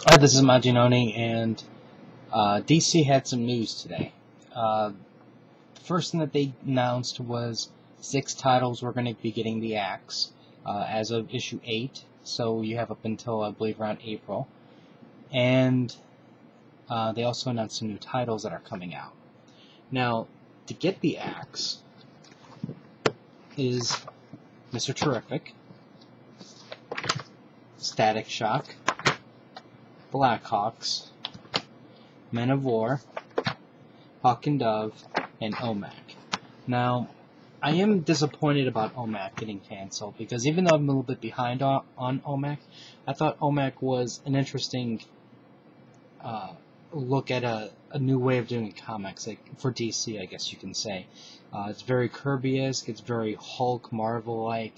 Hi, this is Maginoni, and DC had some news today. The first thing that they announced was 6 titles were going to be getting the axe as of issue 8, so you have up until, I believe, around April. And they also announced some new titles that are coming out. Now, to get the axe is Mr. Terrific, Static Shock, Blackhawks, Men of War, Hawk and Dove, and OMAC. Now, I am disappointed about OMAC getting canceled, because even though I'm a little bit behind on OMAC, I thought OMAC was an interesting look at a new way of doing comics, like for DC, I guess you can say. It's very Kirby-esque, it's very Hulk, Marvel-like,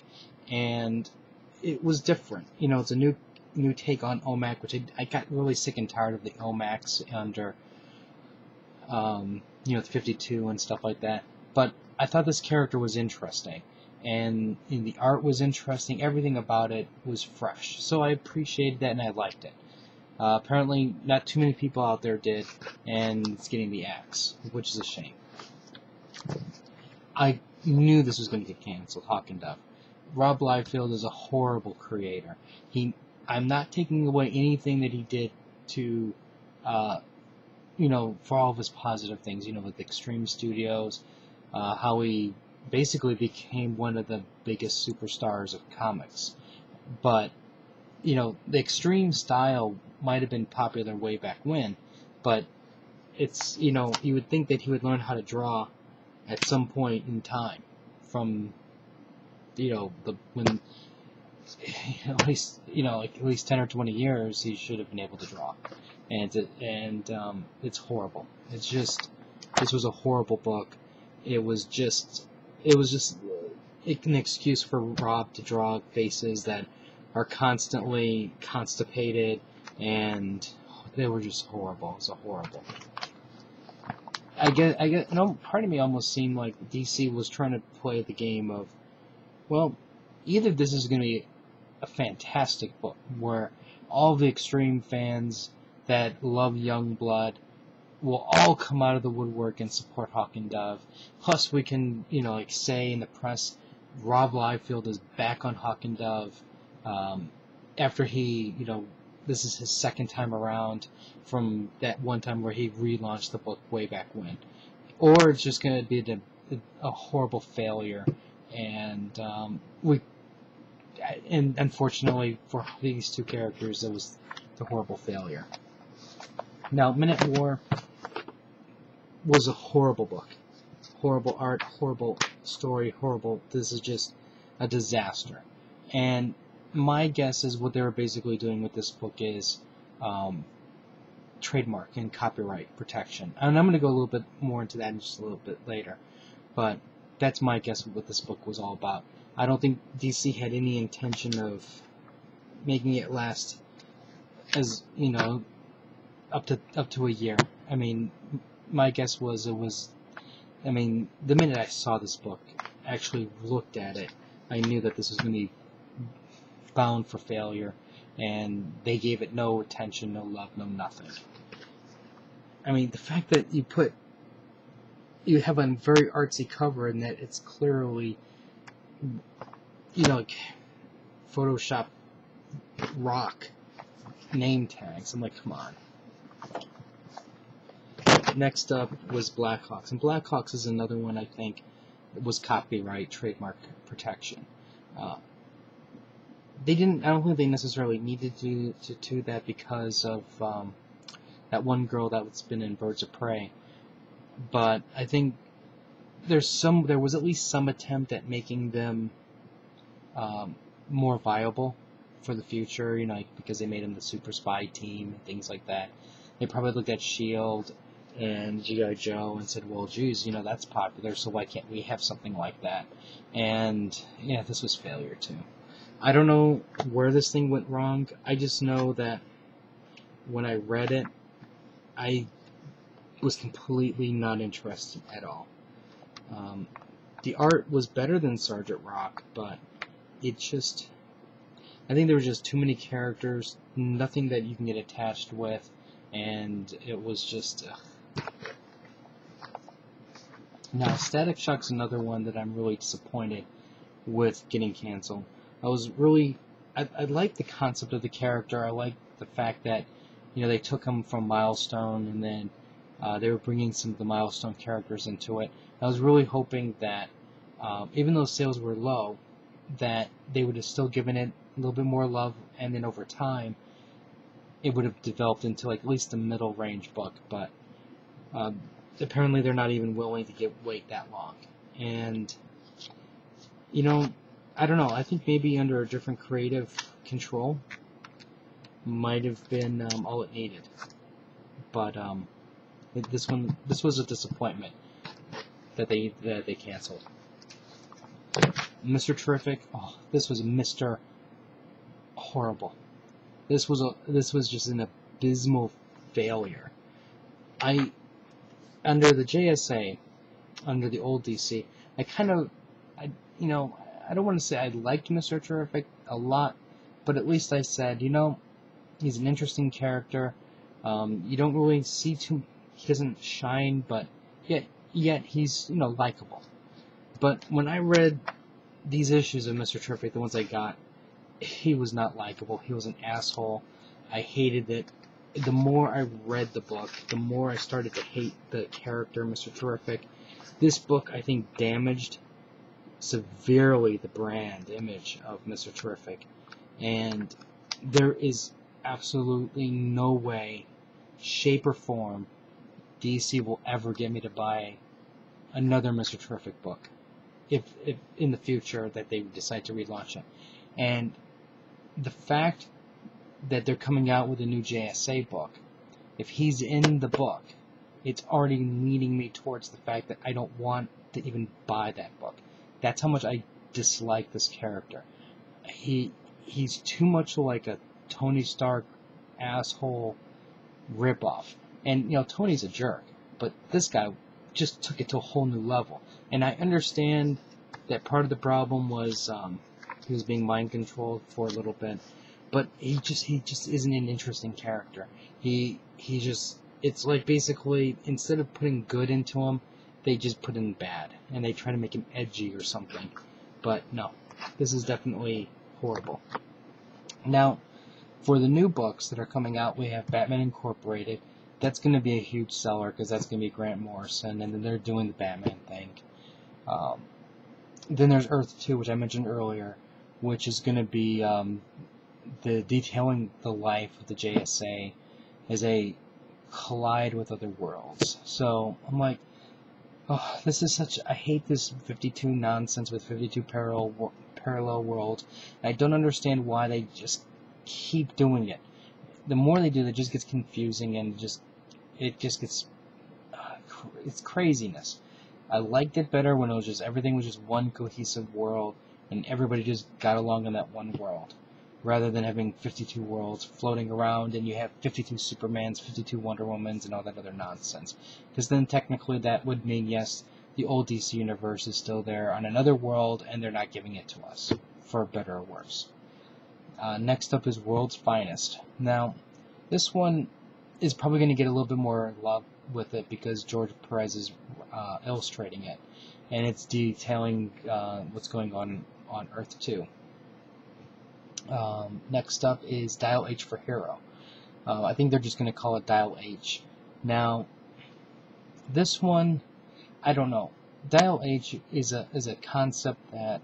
and it was different. You know, it's a new take on OMAC, which I got really sick and tired of the OMACs under, the 52 and stuff like that. But I thought this character was interesting, and the art was interesting. Everything about it was fresh, so I appreciated that and I liked it. Apparently, not too many people out there did, and it's getting the axe, which is a shame. I knew this was going to get canceled, Hawk and Dove. Rob Liefeld is a horrible creator. I'm not taking away anything that he did to, for all of his positive things, with Extreme Studios, how he basically became one of the biggest superstars of comics. But, the extreme style might have been popular way back when, but it's, you would think that he would learn how to draw at some point in time from, when at least 10 or 20 years he should have been able to draw, and it's horrible. This was a horrible book. It was just an excuse for Rob to draw faces that are constantly constipated, and they were just horrible. It's a horrible. I get, part of me almost seemed like DC was trying to play the game of, well, either this is going to be a fantastic book where all the extreme fans that love Youngblood will all come out of the woodwork and support Hawk and Dove. Plus, we can, say in the press, Rob Liefeld is back on Hawk and Dove after he, this is his second time around from that one time where he relaunched the book way back when. Or it's just going to be a horrible failure, and unfortunately for these two characters, it was the horrible failure. Now, Minute War was a horrible book. Horrible art, horrible story, horrible. This is just a disaster. And my guess is what they were basically doing with this book is trademark and copyright protection. And I'm going to go a little bit more into that in just a little bit later. But that's my guess of what this book was all about. I don't think DC had any intention of making it last as, up to a year. I mean, my guess was the minute I saw this book, actually looked at it, I knew that this was going to be bound for failure, and they gave it no attention, no love, no nothing. I mean, the fact that you have a very artsy cover and that it's clearly, Photoshop rock name tags. I'm like, come on. Next up was Blackhawks, and Blackhawks is another one I think was copyright trademark protection. I don't think they necessarily needed to do that because of that one girl that's been in Birds of Prey. But I think there was at least some attempt at making them more viable for the future, because they made them the super spy team and things like that. They probably looked at S.H.I.E.L.D. and G.I. Joe and said, well, geez, that's popular, so why can't we have something like that? And, yeah, this was failure, too. I don't know where this thing went wrong. I just know that when I read it, I was completely not interested at all. The art was better than Sergeant Rock, but it just... I think there were just too many characters, nothing that you can get attached with, and it was just... Now, Static Shock's another one that I'm really disappointed with getting canceled. I like the concept of the character. I like the fact that, they took him from Milestone, and then they were bringing some of the Milestone characters into it. I was really hoping that, even though sales were low, that they would have still given it a little bit more love, and then over time, it would have developed into at least a middle range book. But apparently, they're not even willing to wait that long. And I don't know. I think maybe under a different creative control might have been all it needed. But this was a disappointment that they canceled. Mr. Terrific. Oh, this was Mr. Horrible. This was just an abysmal failure. Under the JSA, under the old DC, I don't want to say I liked Mr. Terrific a lot, but at least I said, he's an interesting character. You don't really see he doesn't shine, but yet he's, likable. But when I read these issues of Mr. Terrific, the ones I got, he was not likable. He was an asshole. I hated it. The more I read the book, the more I started to hate the character, Mr. Terrific. This book, I think, damaged severely the brand image of Mr. Terrific. And there is absolutely no way, shape, or form DC will ever get me to buy another Mr. Terrific book if in the future that they decide to relaunch it. And the fact that they're coming out with a new JSA book, if he's in the book, it's already leading me towards the fact that I don't want to even buy that book. That's how much I dislike this character. He's too much like a Tony Stark asshole ripoff. And, Tony's a jerk, but this guy just took it to a whole new level. And I understand that part of the problem was he was being mind controlled for a little bit, but he just isn't an interesting character. It's like basically instead of putting good into him, they just put in bad, and they try to make him edgy or something. But no, this is definitely horrible. Now, for the new books that are coming out, we have Batman Incorporated. That's going to be a huge seller because that's going to be Grant Morrison, and then they're doing the Batman thing. Then there's Earth 2, which I mentioned earlier, which is going to be the detailing the life of the JSA as they collide with other worlds. So I'm like, oh, this is I hate this 52 nonsense with 52 parallel worlds. I don't understand why they just keep doing it. The more they do, it just gets confusing and it just gets it's craziness. I liked it better when everything was just one cohesive world and everybody just got along in that one world, rather than having 52 worlds floating around and you have 52 Supermans, 52 Wonder Womans, and all that other nonsense. Because then technically that would mean, yes, the old DC universe is still there on another world and they're not giving it to us, for better or worse. Next up is World's Finest. Now, this one is probably going to get a little bit more love with it because George Perez is illustrating it, and it's detailing what's going on Earth 2. Next up is Dial H for Hero. I think they're just going to call it Dial H. Now, this one, I don't know. Dial H is a concept that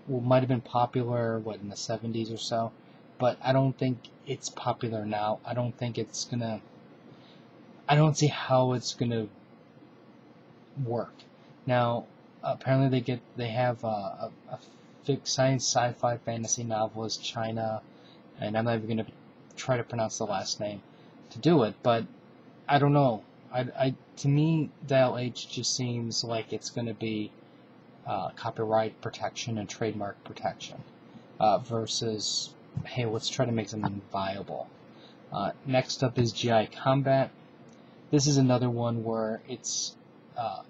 might have been popular, in the 70s or so, but I don't think it's popular now. I don't see how it's gonna work. Now, apparently they have a science sci-fi fantasy novelist, China, and I'm not even gonna try to pronounce the last name to do it, but I don't know. To me, Dial H just seems like it's gonna be copyright protection and trademark protection versus, hey, let's try to make something viable. Next up is GI Combat. This is another one where it's,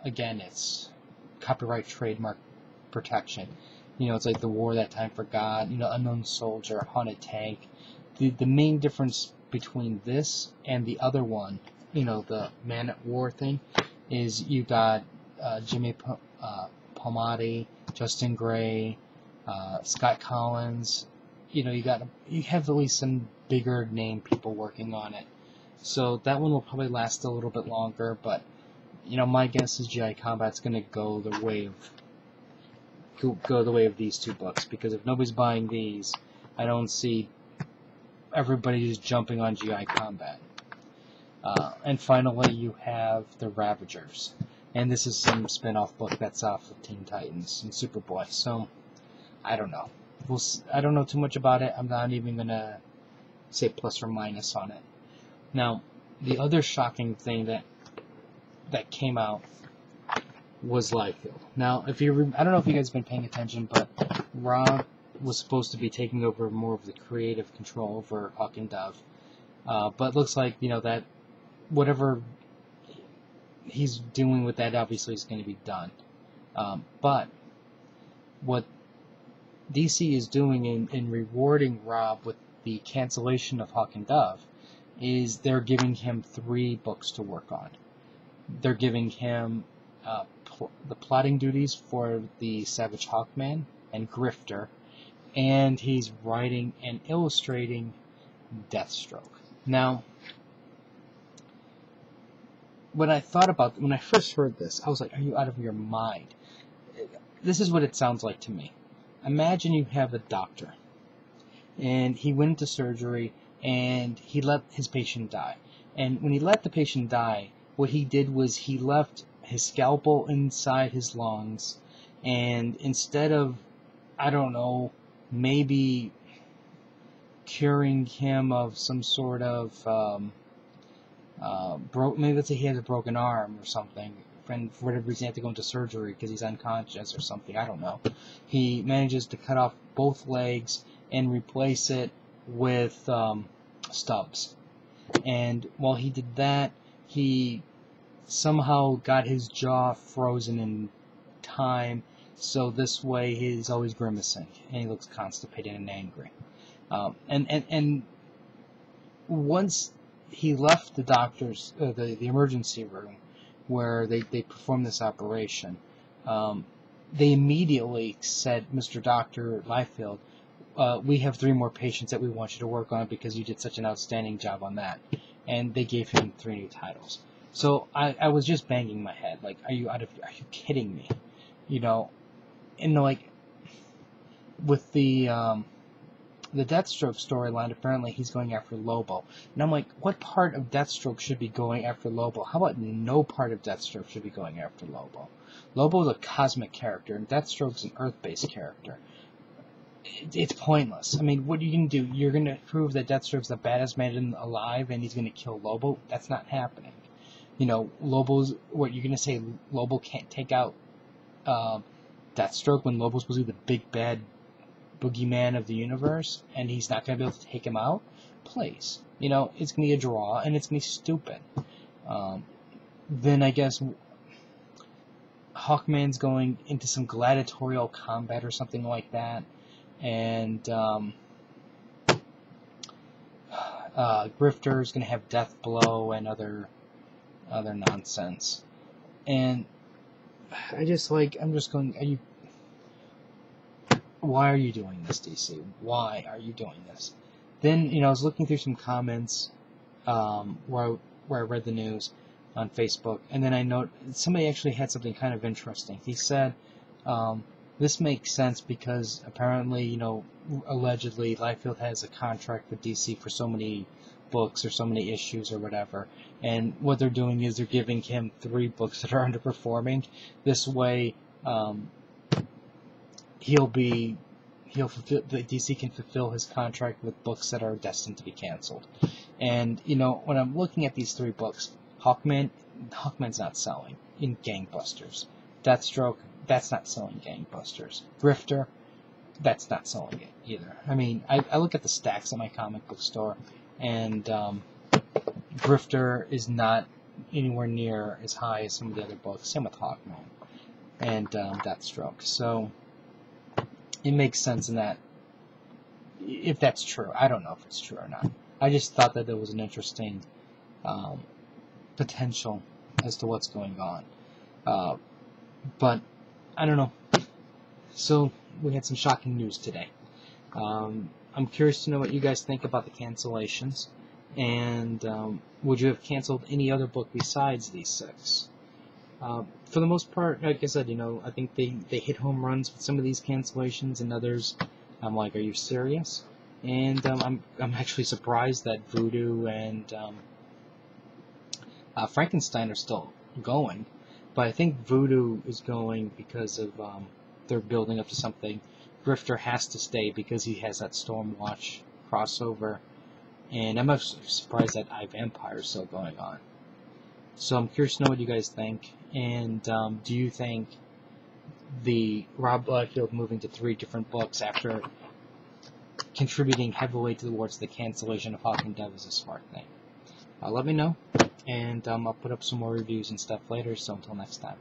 again, it's copyright trademark protection. You know, it's like The War That Time Forgot, you know, Unknown Soldier, Haunted Tank. The main difference between this and the other one, you know, the Man at War thing, is you got Jimmy Palmiotti, Justin Gray, Scott Collins. You know, you have at least some bigger name people working on it. So that one will probably last a little bit longer, but you know, my guess is GI Combat's going to go the way of these two books, because if nobody's buying these, I don't see everybody just jumping on GI Combat. And finally, you have the Ravagers, and this is some spin-off book that's off of Teen Titans and Superboy. So I don't know. I don't know too much about it. I'm not even gonna say plus or minus on it. Now, the other shocking thing that came out was Liefeld. Now, I don't know if you guys have been paying attention, but Rob was supposed to be taking over more of the creative control over Hawk and Dove. But it looks like, you know, that whatever he's doing with that obviously is going to be done. But what DC is doing in rewarding Rob with the cancellation of Hawk and Dove is they're giving him 3 books to work on. They're giving him the plotting duties for the Savage Hawkman and Grifter, and he's writing and illustrating Deathstroke. Now, when I first heard this, I was like, are you out of your mind? This is what it sounds like to me. Imagine you have a doctor, and he went into surgery, and he let his patient die. And when he let the patient die, what he did was he left his scalpel inside his lungs, and instead of, I don't know, maybe curing him of some sort of maybe let's say he has a broken arm or something, and for whatever reason he had to go into surgery because he's unconscious or something, I don't know. He manages to cut off both legs and replace it with stubs. And while he did that, he somehow got his jaw frozen in time, so this way he's always grimacing and he looks constipated and angry. And once he left the doctor's the emergency room where they performed this operation, they immediately said, Mr. Dr. Liefeld, we have 3 more patients that we want you to work on because you did such an outstanding job on that. And they gave him 3 new titles. So I was just banging my head, like, are you kidding me? You know, and like, with the Deathstroke storyline, apparently he's going after Lobo. And I'm like, what part of Deathstroke should be going after Lobo? How about no part of Deathstroke should be going after Lobo? Lobo's a cosmic character, and Deathstroke's an Earth-based character. It's pointless. I mean, what are you going to do? You're going to prove that Deathstroke's the baddest man alive and he's going to kill Lobo? That's not happening. You know, what you're going to say, Lobo can't take out Deathstroke when Lobo's supposed to be the big bad boogeyman of the universe, and he's not going to be able to take him out? Please. You know, it's going to be a draw, and it's going to be stupid. Then I guess Hawkman's going into some gladiatorial combat or something like that, and Grifter's going to have Death Blow and other nonsense. And I'm just going, why are you doing this, DC? Why are you doing this? Then, you know, I was looking through some comments where I read the news on Facebook, and then I noticed somebody actually had something kind of interesting. He said, this makes sense because apparently, you know, allegedly Liefeld has a contract with DC for so many books or so many issues or whatever, and what they're doing is they're giving him 3 books that are underperforming. This way, DC can fulfill his contract with books that are destined to be canceled. And, you know, when I'm looking at these 3 books, Hawkman's not selling in gangbusters. Deathstroke, that's not selling gangbusters. Grifter, that's not selling it either. I mean, I look at the stacks at my comic book store, and Grifter is not anywhere near as high as some of the other books. Same with Hawkman and Deathstroke. So it makes sense in that, if that's true. I don't know if it's true or not. I just thought that there was an interesting potential as to what's going on. But I don't know. So we had some shocking news today. I'm curious to know what you guys think about the cancellations, and would you have canceled any other book besides these 6? For the most part, like I said, I think they hit home runs with some of these cancellations, and others, I'm like, are you serious? And I'm actually surprised that Voodoo and Frankenstein are still going, but I think Voodoo is going because of they're building up to something. Grifter has to stay because he has that Stormwatch crossover, and I'm actually surprised that iVampire is still going on. So I'm curious to know what you guys think, and do you think the Rob Liefeld moving to 3 different books after contributing heavily towards the cancellation of Hawk and Dove is a smart thing? Let me know, and I'll put up some more reviews and stuff later, so until next time.